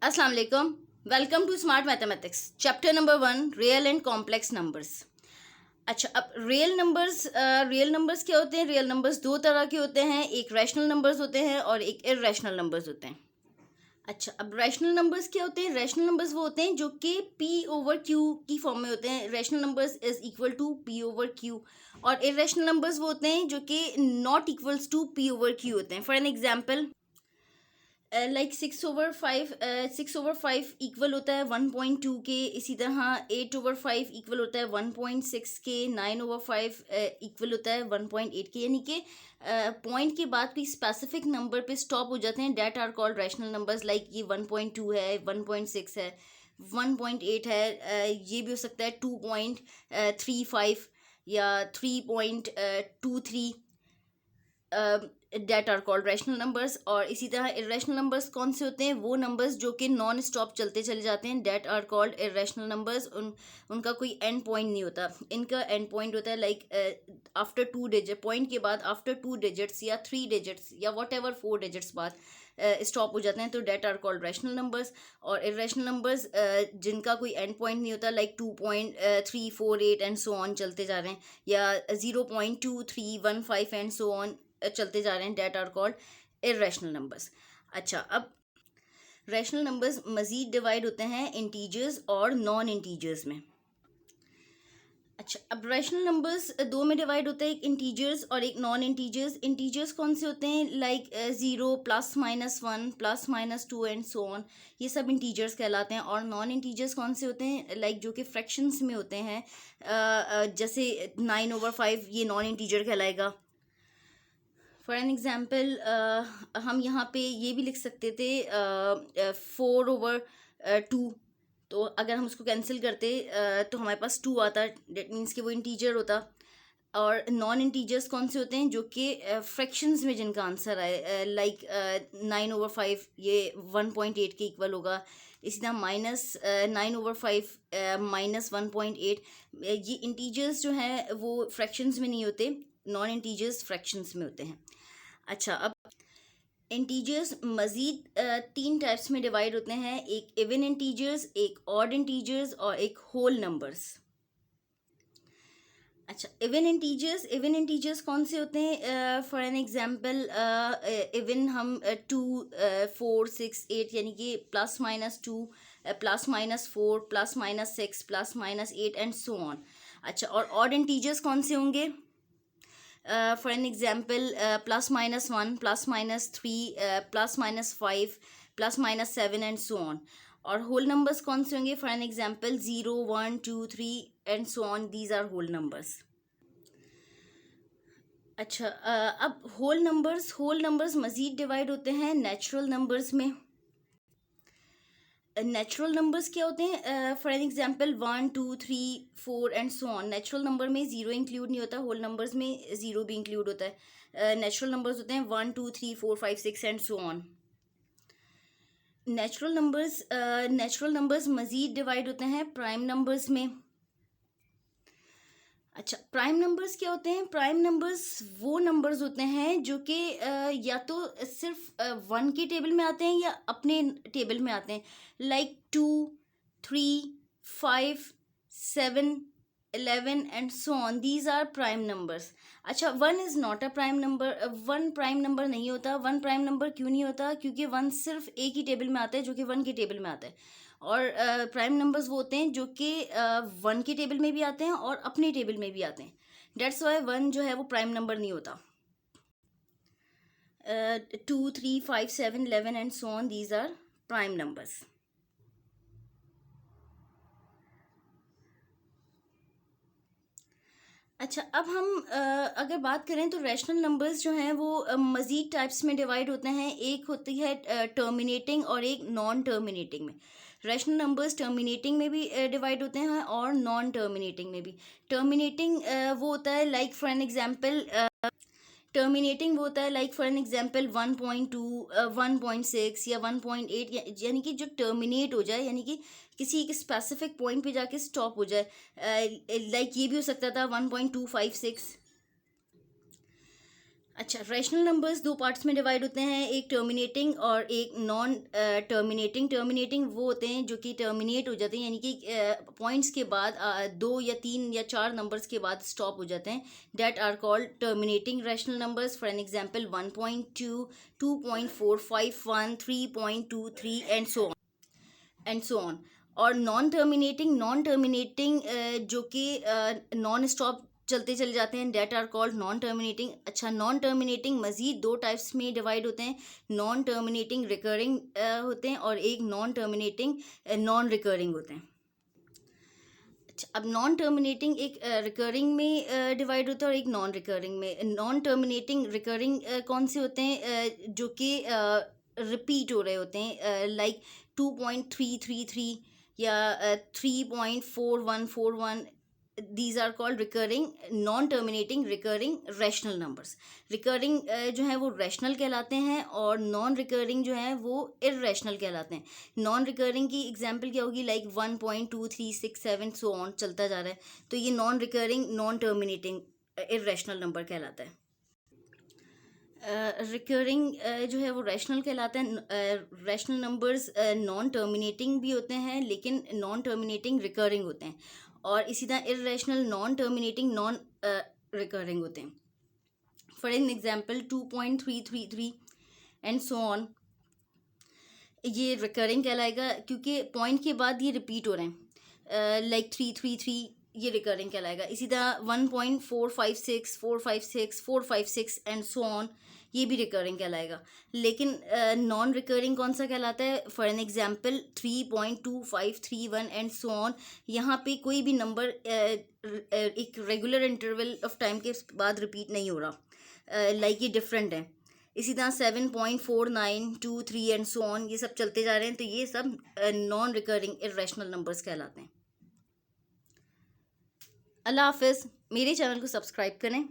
अस्सलाम वालेकुम। Welcome to smart mathematics chapter number 1 real and complex numbers. अच्छा, अब रियल नंबर्स क्या होते हैं? रियल नंबर्स दो तरह के होते हैं, एक रैशनल नंबर्स होते हैं और एक इर्रेशनल नंबर्स होते हैं। अच्छा, अब रैशनल नंबर्स क्या होते हैं? रैशनल नंबर्स वो होते हैं जो कि पी ओवर क्यू की फॉर्म में होते हैं। Rational numbers is equal to P over Q. और इर्रेशनल नंबर्स वो होते हैं जो कि not equals to P over Q होते हैं। For an example, like 6/5 equal होता है 1.2 के। इसी तरह 8/5 इक्वल होता है 1.6 के। 9/5 इक्वल होता है 1.8 के। यानी कि पॉइंट के बाद कोई स्पेसिफिक नंबर पे स्टॉप हो जाते हैं, that are called rational numbers. Like ये 1.2 है, 1.6 है, 1.8 है, ये भी हो सकता है 2.35 या 3.23। That are called rational numbers. और इसी तरह इर्रेशनल नंबर्स कौन से होते हैं? वो नंबर्स जो कि नॉन स्टॉप चलते चले जाते हैं, that are called irrational numbers. उनका कोई एंड पॉइंट नहीं होता। इनका एंड पॉइंट होता है लाइक आफ्टर 2 डिजिट, पॉइंट के बाद आफ्टर 2 डिजिट्स या 3 डिजिट्स या वॉट एवर 4 डिजिट्स बाद स्टॉप हो जाते हैं, तो that are called rational numbers. और इर्रेशनल नंबर्स जिनका कोई एंड पॉइंट नहीं होता, लाइक 2.348 एंड सो ऑन चलते जा रहे हैं, या 0.2315 एंड सो ऑन चलते जा रहे हैं, that are called irrational numbers. अच्छा, अब रैशनल नंबर्स मज़ीद डिवाइड होते हैं इंटीजर्स और नॉन इंटीजर्स में। अच्छा, अब रैशनल नंबर्स दो में डिवाइड होते हैं, एक इंटीजर्स और एक नॉन इंटीजर्स। इंटीजर्स कौन से होते हैं? लाइक 0, +-1, +-2 एंड सो ऑन, ये सब इंटीजर्स कहलाते हैं। और नॉन इंटीजर्स कौन से होते हैं? लाइक जो कि फ्रैक्शंस में होते हैं, जैसे 9/5, ये नॉन इंटीजर कहलाएगा। फॉर एन एग्ज़ाम्पल, हम यहाँ पे ये भी लिख सकते थे 4/2। तो अगर हम उसको कैंसिल करते तो हमारे पास 2 आता, डेट मीन्स कि वो इंटीजर होता। और नॉन इंटीजर्स कौन से होते हैं? जो कि फ्रैक्शंस में जिनका आंसर आए, लाइक 9/5, ये 1.8 के इक्वल होगा। इसी तरह -9/5 -1.8, ये इंटीजर्स जो हैं वो फ्रैक्शंस में नहीं होते, नॉन इंटीजर्स फ्रैक्शंस में होते हैं। अच्छा, अब इंटीजर्स मज़ीद 3 टाइप्स में डिवाइड होते हैं, एक इवन इंटीजर्स, एक ऑड इंटीजर्स और एक होल नंबर्स। अच्छा, इवन इंटीजर्स कौन से होते हैं? फॉर एन एग्जांपल, इवन हम 2, 4, 6, 8, यानी कि +-2, +-4, +-6, +-8 एंड सो ऑन। अच्छा, और ऑड इंटीजर्स कौन से होंगे? For an example, +-1, +-3, +-5, +-7 and so on. और होल नंबर्स कौन से होंगे? For an example 0, 1, 2, 3 and so on, these are whole numbers. अच्छा, अब होल नंबर्स मज़ीद डिवाइड होते हैं नेचुरल नंबर्स में। नेचुरल नंबर्स क्या होते हैं? For an example 1, 2, 3, 4 and so on. Natural number में ज़ीरो इंक्लूड नहीं होता, होल नंबर्स में ज़ीरो भी इंक्लूड होता है। नेचुरल नंबर्स होते हैं 1, 2, 3, 4, 5, 6 and so on. Natural numbers मज़ीद डिवाइड होते हैं प्राइम नंबर्स में। अच्छा, प्राइम नंबर्स क्या होते हैं? प्राइम नंबर्स वो नंबर्स होते हैं जो कि या तो सिर्फ 1 के टेबल में आते हैं या अपने टेबल में आते हैं, like 2, 3, 5, 7, 11 and so on, these are prime numbers. अच्छा, 1 is not a prime number. 1 prime number नहीं होता। 1 प्राइम नंबर क्यों नहीं होता? क्योंकि 1 सिर्फ एक ही टेबल में आता है, जो कि 1 के टेबल में आता है। और प्राइम नंबर्स वो होते हैं जो कि 1 के टेबल में भी आते हैं और अपने टेबल में भी आते हैं। डेट्स वाई 1 जो है वो प्राइम नंबर नहीं होता। 2, 3, 5, 7, 11 and so on, these are prime numbers. अच्छा, अब हम अगर बात करें तो रैशनल नंबर्स जो हैं वो मज़ीद टाइप्स में डिवाइड होते हैं। एक होती है टर्मिनेटिंग और एक नॉन टर्मिनेटिंग में। रैशनल नंबर्स टर्मिनेटिंग में भी डिवाइड होते हैं और नॉन टर्मिनेटिंग में भी। टर्मिनेटिंग वो होता है like for an example, terminating वो होता है लाइक फॉर एन एग्जांपल 1.2, 1.6 या 1.8, यानी कि जो टर्मिनेट हो जाए, यानी कि किसी एक स्पेसिफिक पॉइंट पे जाके स्टॉप हो जाए। लाइक ये भी हो सकता था 1.256। अच्छा, रैशनल नंबर्स दो पार्ट्स में डिवाइड होते हैं, एक टर्मिनेटिंग और एक नॉन टर्मिनेटिंग। टर्मिनेटिंग वो होते हैं जो कि टर्मिनेट हो जाते हैं, यानी कि पॉइंट्स के बाद दो या तीन या चार नंबर्स के बाद स्टॉप हो जाते हैं, that are called terminating rational numbers. For an example 1.2, 2.451, 3.23 and so on. और नॉन टर्मिनेटिंग जो कि नॉन स्टॉप चलते चले जाते हैं, that are called non terminating. अच्छा, नॉन टर्मिनेटिंग मज़ीद दो टाइप्स में डिवाइड होते हैं, नॉन टर्मिनेटिंग रिकरिंग होते हैं और एक नॉन टर्मिनेटिंग नॉन रिकरिंग होते हैं। अच्छा, अब नॉन टर्मिनेटिंग एक रिकरिंग में डिवाइड होता है और एक नॉन रिकरिंग में। नॉन टर्मिनेटिंग रिकरिंग कौन से होते हैं, जो कि रिपीट हो रहे होते हैं, लाइक 2.333 या 3.4141। These are called recurring non terminating recurring rational numbers. Recurring जो है वो रैशनल कहलाते हैं और नॉन रिकरिंग जो है वो इररेशनल कहलाते हैं। नॉन रिकरिंग की एग्जांपल क्या होगी, लाइक 1.2367 सो ऑन चलता जा रहा है, तो ये non recurring non terminating irrational number कहलाता है। रिकरिंग जो है वो रैशनल कहलाता है। रैशनल नंबर्स नॉन टर्मिनेटिंग भी होते हैं लेकिन नॉन टर्मिनेटिंग रिकरिंग होते हैं, और इसी तरह irrational non terminating non recurring होते हैं। For an example 2.333 and so on, ये रिकरिंग कहलाएगा क्योंकि पॉइंट के बाद ये रिपीट हो रहे हैं, लाइक 333, ये रिकरिंग कहलाएगा। इसी तरह 1.456, 456, 456 एंड सो ऑन, ये भी रिकरिंग कहलाएगा। लेकिन नॉन रिकरिंग कौन सा कहलाता है, for an example 3.2531 and so on, यहाँ पे कोई भी नंबर एक रेगुलर इंटरवल ऑफ टाइम के बाद रिपीट नहीं हो रहा, लाइक ये डिफरेंट है। इसी तरह 7.4923 एंड सो ऑन, ये सब चलते जा रहे हैं, तो ये सब नॉन रिकरिंग इररेशनल नंबर्स कहलाते हैं। अल्लाह हाफिज़। मेरे चैनल को सब्सक्राइब करें।